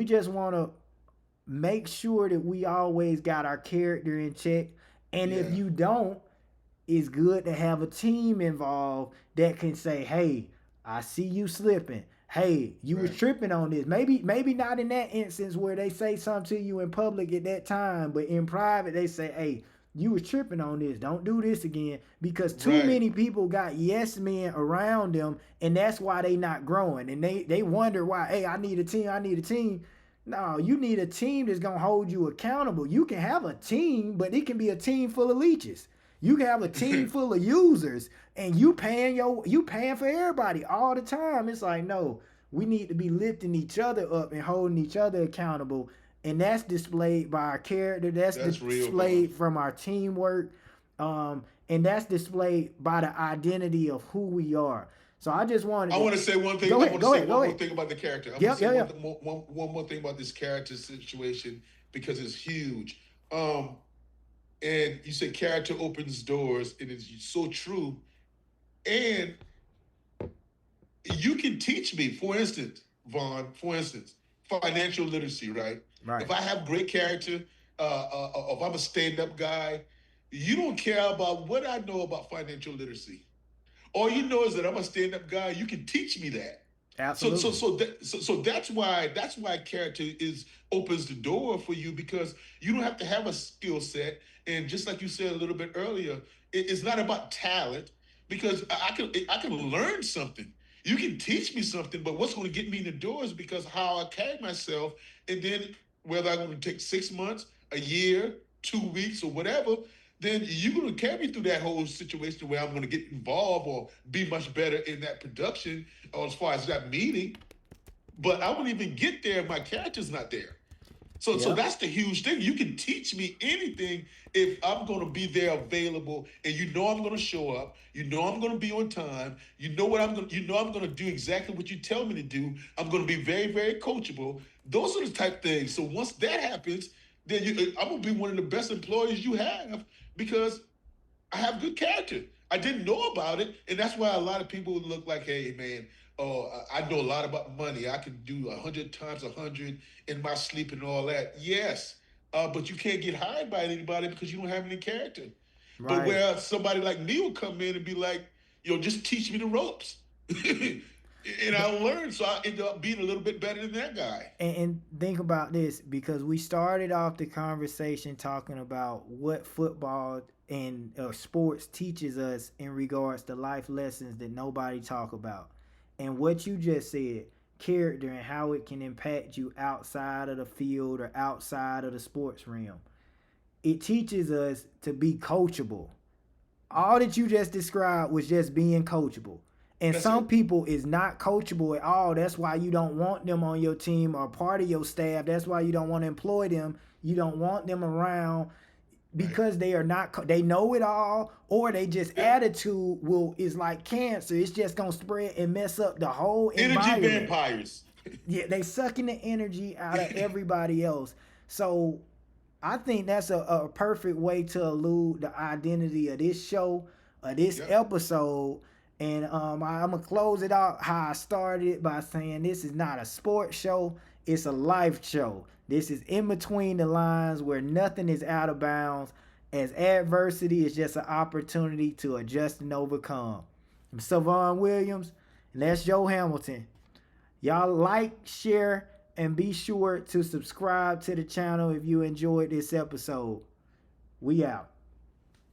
just want to make sure that we always got our character in check. And if you don't, it's good to have a team involved that can say, "Hey, I see you slipping. Hey, you was tripping on this." Maybe not in that instance where they say something to you in public at that time, but in private they say, "Hey, you was tripping on this. Don't do this again." Because too many people got yes men around them, and that's why they not growing. And they wonder why. Hey, I need a team. I need a team. No, you need a team that's gonna hold you accountable. You can have a team, but it can be a team full of leeches. You can have a team full of users, and you paying for everybody all the time. It's like, no, we need to be lifting each other up and holding each other accountable, and that's displayed by our character. That's displayed from our teamwork, and that's displayed by the identity of who we are. So I just wanted. I want to say one thing. I want to say one more thing about the character. I want to say one more thing about this character situation because it's huge. And you said character opens doors, and it's so true. And you can teach me, for instance, Vaughn, financial literacy, right? Right. If I have great character, if I'm a stand-up guy, you don't care about what I know about financial literacy. All you know is that I'm a stand-up guy. You can teach me that. Absolutely. So that's why character opens the door for you, because you don't have to have a skill set. And just like you said a little bit earlier, it's not about talent, because I can learn something. You can teach me something, but what's going to get me in the door is because how I carry myself, and then whether I'm going to take 6 months, a year, 2 weeks, or whatever, then you're going to carry me through that whole situation where I'm going to get involved or be much better in that production, or as far as that meeting. But I won't even get there if my character's not there. So that's the huge thing. You can teach me anything if I'm going to be there available, and you know I'm going to show up. You know I'm going to be on time. You know what I'm going. You know I'm going to do exactly what you tell me to do. I'm going to be very, very coachable. Those are the type things. So once that happens, then I'm going to be one of the best employees you have, because I have good character. I didn't know about it, and that's why a lot of people look like, "Hey, man, oh, I know a lot about money. I can do 100 times 100 in my sleep and all that." Yes, but you can't get hired by anybody because you don't have any character. Right. But where somebody like me will come in and be like, just teach me the ropes. And I'll learn, so I end up being a little bit better than that guy. And think about this, because we started off the conversation talking about what football and sports teaches us in regards to life lessons that nobody talk about. And what you just said, character and how it can impact you outside of the field or outside of the sports realm. It teaches us to be coachable. All that you just described was just being coachable. And some people is not coachable at all. That's why you don't want them on your team or part of your staff. That's why you don't want to employ them. You don't want them around, because they are not. They know it all, or they just attitude is like cancer. It's just gonna spread and mess up the whole environment. Energy vampires. Yeah, they sucking the energy out of everybody else. So I think that's a perfect way to allude the identity of this show, this episode. And I'm going to close it out how I started by saying this is not a sports show. It's a life show. This is in between the lines where nothing is out of bounds, as adversity is just an opportunity to adjust and overcome. I'm Savon Williams, and that's Joe Hamilton. Y'all like, share, and be sure to subscribe to the channel if you enjoyed this episode. We out.